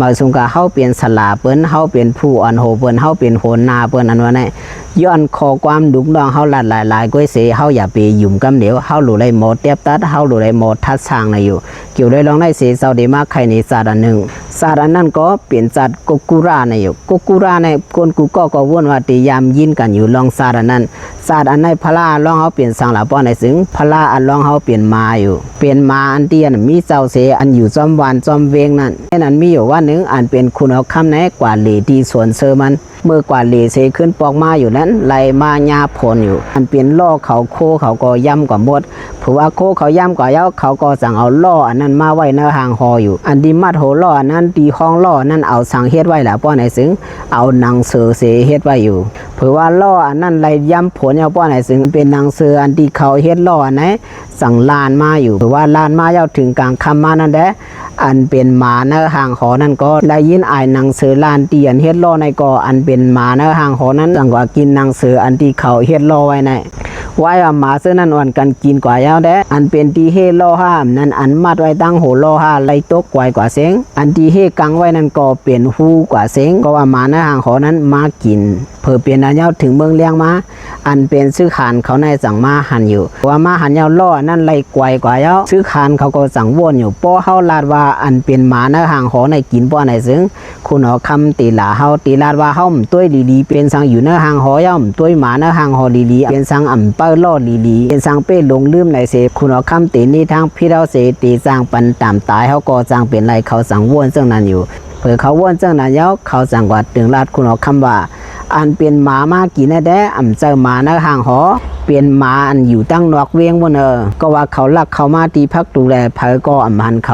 มาสุงกาเฮาเป็นสลาเปิ้นเฮาเป็นผู้อ่อนโหเปิ้นเฮาเป็นโหนนาเปิ้นอันว่าไหนย้อนขอความดุกดองเฮาหลายๆก้อยเสเฮาอย่าไปยุ่มกำเดียวเฮาหลู่ได้หมดเตียบตัดเฮาหลู่ได้หมดทัดสร้างในอยู่เกี่ยวได้ลองได้เสเซาดีมากใครนี่ศาสตร์อันนึงศาสตร์อันนั้นก็เปลี่ยนศาสตร์กุกุราในอยู่กุกุราในคนกูก็วนว่าติยามยินกันอยู่ลองศาสตร์อันนั้นศาสตร์อันในพระลองเฮาเปลี่ยนสังหลาป้อในซึ่งพระอันลองเฮาเปลี่ยนมาอยู่เปลี่ยนมาอันเตียนมีเจ้าเสอันอยู่จอมวานจอมเวงนั่นนั้นมีอยู่ว่านึงอันเป็นคุณเอาคำไหนกว่าเหลที่สวนเซอมันเมื่อกว่าเหลเสขึ้นปอกมาอยู่นั้นไหลมาญาผลอยู่อันเป็นล่อเขาโคเขาก็ย่ำกว่าหมดผัวโคเขาย่ำกว่าเย้าเขาก็สั่งเอาล่ออันนั้นมาไว้ในหางหออยู่อันดีมัดโหล่ออันนั้นดีห้องล่อนั่นเอาสั่งเฮ็ดไว้แหละป้อไหนซึ่งเอาหนังเสือเสเฮ็ดไว้อยู่เผื่อว่าล่ออันนั้นไหลย่ำผลเอาป้อไหนซึ่งเป็นหนังเสืออันที่เขาเฮ็ดล่ออันไหนสั่งลานมาอยู่เผื่อว่าลานมาเย้าถึงกลางคำมานั่นแหละอันเป็นหมาในหางหอนั่นก็ได้ยินอายหนังเสือลานเตียนเฮ็ดล่อในก็อันเป็นหมาในหางหอนั้นสั่งว่ากินหนังเสืออันที่เขาเฮ็ดล่อไว้ในไว้ว่าหมาเสือนั้นอ่อนกันกินกว่ายาวแด้อันเป็นที่เฮ็ดล่อห้ามนั้นอันมัดไว้ตั้งโหล่อห้าไล่ตกกว่าเสียงอันที่เฮ็ดกังไว้นั่นก็เป็นหูกว่าเสียงก็ว่าหมาในหางหอนั้นมากินเพื่อเปลี่ยนอันยาวถึงเมืองเลี้ยงมาอันเป็นซื้อขานเขาในสั่งมาหันอยู่ว่ามาหันยาวล่อนั่นไล่กว่ายาวซื้อขานเขาก็สั่งวนอยู่ป้อเฮาลาดว่าอันเป็นหมาในหางหอในกินป้อในซึ่งคุณเอาคำตีหลาเฮาตีลาดว่าเฮาต้วยดีๆเป็นสั่งอยู่ในหางหอย่อมต้วยหมาในหางหอดีๆเป็นสั่งอ่ำเปิ้ลล่อดีๆเป็นสั่งเป้ลงลืมในเสคุณเอาคำตีนี้ทั้งพี่เราเสตีสร้างปันตามตายเฮาก็สั่งเป็นไรเขาสั่งวนซึ่งนั้นอยู่เผื่อเขาวนซึ่งนั้นแล้วเขาสั่งว่าถึงลาดคุณเอาคำว่าอันเป็นหมามากินได้อ่ำเจอหมาในหางหอเป็นหมาอันอยู่ตั้งนอกเวียงบนก็ว่าเขาลักเขามาตีพักดูแลเผอก็อ่ำหันเ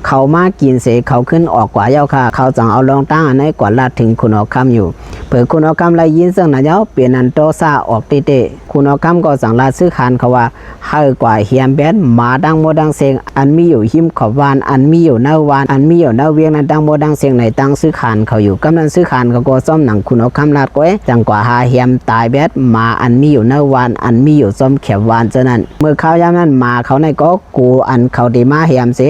ขามากินเสเขาขึ้นออกกว่าเย้าค่ะเขาจังเอาลองตั้งอันไหนกว่าลาดถึงคุณเอาคำอยู่เผื่อคุณเอาคำไรยินซึ่งนะเย้าเปลี่ยนอันโตซาออกเตะคุณเอาคำก็สั่งลาซื้อขานเขาว่าเฮากว่าเฮียมแบนหมาดังโมดังเสียงอันมีอยู่หิมขอบวานอันมีอยู่หน้าวานอันมีอยู่หน้าเวียงนั้นดังโมดังเสียงในตั้งซื้อขานเขาอยู่กำนันซื้อขานเขาก็ซ่อมหนังคุณเอาคำลาดก้อยจังกว่าหาเฮียมตายแบดหมาอันมีอยู่หน้าวานอันมีอยู่ซ่อมแขบวานเจ้านั้นเมื่อเขาย้ำนั้นหมาเขาในก็กูอันเขาได้มาเฮียมเส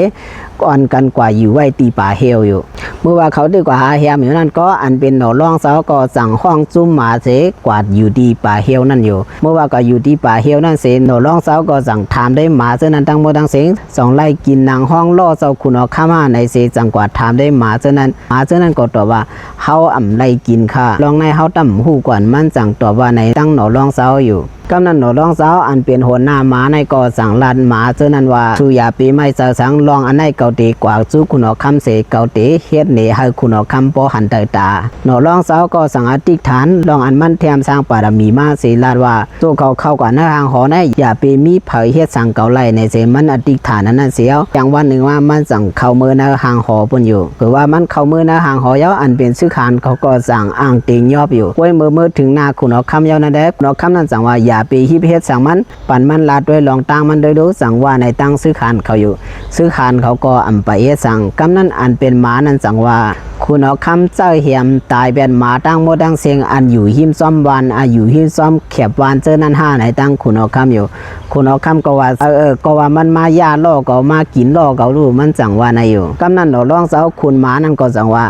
ก่อนกันกว่าอยู่ไว้ตีป่าเฮลอยู่เมื่อว่าเขาดีกว่าหาเฮียมอยู่นั่นก็อันเป็นหนอร่องเสาก็สั่งห้องจุ้มหมาเสกว่าอยู่ดีป่าเฮลนั่นอยู่เมื่อว่าก็อยู่ที่ป่าเฮลนั่นเสหนอร่องเสาก็สั่งถามได้หมาเจ้านั้นตั้งโมดังเสียงสองไล่กินนางห้องล่อเจ้าคุณเอาข้ามาในเสจังกว่าถามได้หมาเจ้านั้นก็ตอบว่าเฮาอ่ำไล่กินค่ะลองในเฮาตั้มหูกว่ามันจังตอบว่าในตั้งหนอร่องเสาอยู่กำนันหนอร้องสาวอันเป็นหัวหน้าหมาในก่อสั่งลานหมาเจ้านั้นว่าชูยาปีไม่สังลองอันในเกาตีกว่าจู้คุณเอาคำเสเกาตีเฮ็ดเหนีให้คุณเอาคำปอหันเตตาหนอร้องสาวก็สั่งอธิษฐานลองอันมันเทียมสร้างปารมีมาเสลาดว่าตัวเขาเข้ากว่าหน้าทางหอในอย่าไปมีเผยเฮ็ดสั่งเกาไล่ในเสมันอธิษฐานนั้นเสียวอย่างวันหนึ่งว่ามันสั่งเข้ามือหน้าทางหอปุ่นอยู่หรือว่ามันเข้ามือหน้าทางหอยาวอันเป็นซื้อขานเขาก็สั่งอ่างติงยอบอยู่ไว้มือถึงหน้าคุณเอาคำยาวนั่นแหละคุณเอาคำนั้นสั่งว่าอย่าไปฮิบเฮ็ดสั่งมันปั่นมันลาดด้วยลองตั้งมันโดยรู้สั่งว่าในตั้งซื้อขานเขาอยู่ซื้อขานเขาก็อ่ำไปเฮ็ดสั่งกำนั้นอันเป็นหมานั้นสั่งว่าคุณเอาคำเจ้าเหียมตายเป็นหมาตั้งโมดังเสียงอันอยู่หิมซ้อมวันอยู่หิมซ้อมเขียบวันเจอนั้นห้าในตั้งคุณเอาคำอยู่คุณเอาคำก็ว่าก็ว่ามันมาย่าล่อก็มากินล่อเขารู้มันสั่งว่าในอยู่กำนั้นเราลองเจ้าคุณหมานั้นก็สั่งว่า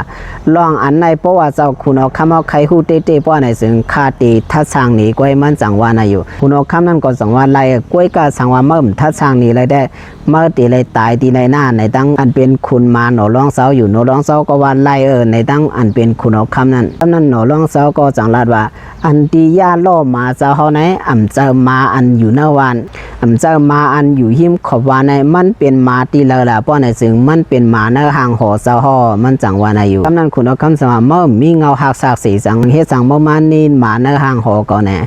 ลองอันในเพราะว่าเจ้าคุณเอาคำเอาใครหูเต้เพราะในซึ่งคาตีทัดช่างหนีก้อยมันสั่งว่าในอยู่คุณเอาคำนั้นก็สั่งว่าไรก้อยก็สั่งว่าเมื่อทัดช่างหนีไรได้เมื่อตีไรตายตีในหน้าในตั้งอันเป็นคุณมาหนอลองเจ้าอยู่หนอลองเจ้าก็ว่าไรในตั้งอันเป็นคุณเอาคำนั้นหนอลองเจ้าก็สั่งลาดว่าอันตีย่าล่อมาเจ้าเขาไหนอ่ำเจอมาอันอยู่หน้าวันอ่ำเจอมาอันอยู่หิมขอบวานในมันเป็นมาตีเลอละเพราะในซึ่งมันเป็นหมาในหางหอเจ้าห่อมันจังว่าในอยู่กำนั้นคุณเอาคำสั่งว่าเมื่อมีเงาหักซากสีสังเฮ็ดสั่งเมื่อมันนี่หมาในหางหอก็แน่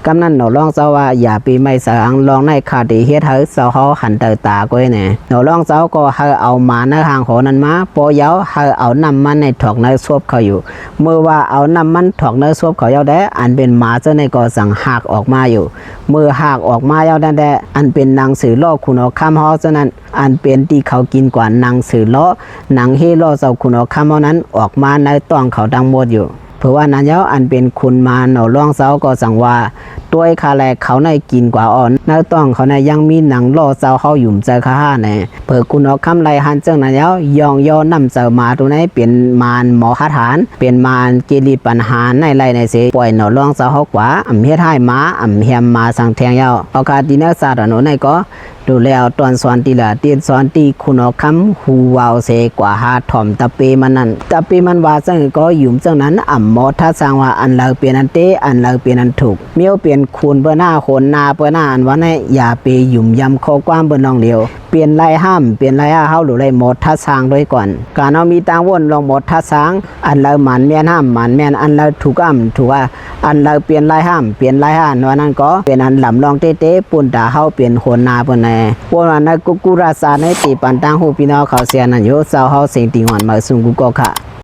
กำนั้นหนอลองเจ้าว่าอย่าปีไม่สังลองในคาดีเฮ็ดให้เจ้าห่อหันเตตาก้อยแน่หนอลองเจ้าก็ให้เอาหมาในหางหอนั้นมาปอยาวให้เอาน้ำมันในถอกในซวบเขาอยู่เมื่อว่าเอาน้ำมันถอกในซวบเขายาวได้อันเป็นหมาเจ้าในก็สั่งหักออกมาอยู่เมื่อหักออกมายาวได้อันเป็นหนังสือล่อคุณเอาคำห่อเจ้านั้นอันเป็นที่เขากินกว่าหนังสือล้อหนังเฮล่อเจ้าคุณเอาคำห่อนั้นออกมาในต้องเขาดังหมดอยู่เ เพราะว่านั้นแล้วอันเป็นคุณมาหนอล่องเสาก็สั่งว่าตัวคาแลเขาในกินกว่าอ่อนนักต้องเขาในยังมีหนังล่อเสาเขาหยุ่มเจอค่าในเปิดคุณเอาคำไรหันเจ้านั้นแล้วยองย่อนำเจอมาตัวไหนเป็นมารหมอคาถานเป็นมารกิริปัญหาในไรในเสปล่อยหนอล่องเสาเขากว่าเฮ็ดให้มาเฮียมมาสังแทงยาวเอาคาดินศาสตร์หนูในก็ดูแล้วตอนสอนตีละเตียนสอนตีคุณเอาคำหูวาวเสกว่าหาถ่อมตะเปมันนั่นตะเปมันว่าจังก็หยุ่มจังนั้นหมอถ้าสร้างว่าอันเราเปลี่ยนอันเตอันเราเปลี่ยนอันถูกเมียวเปลี่ยนคูณเบอร์หน้าโหนนาเบอร์หน้าอันว่าในอย่าไปหยุ่มยำข้อความเบอร์น้องเดียวเปลี่ยนไรห้ามเปลี่ยนไรเฮาหรือไรหมดท่าสร้างด้วยก่อนการเอามีตังวนลองหมดท่าสร้างอันเราหมันแม่นห้ามหมันแม่นอันเราถูกถูกว่าอันเราเปลี่ยนไรห้ามเปลี่ยนไรห้ามว่านั้นก็เป็นอันหลำลองเต้ปุ่นตาเฮาเปลี่ยนโหนนาเบอร์ในว่านั้นกุกุราสาในตีปันตังหูพี่น้องเขาเสียนั่นโยเศร้าเฮาเสียงตีหวานมาสุ่งกุกค่ะ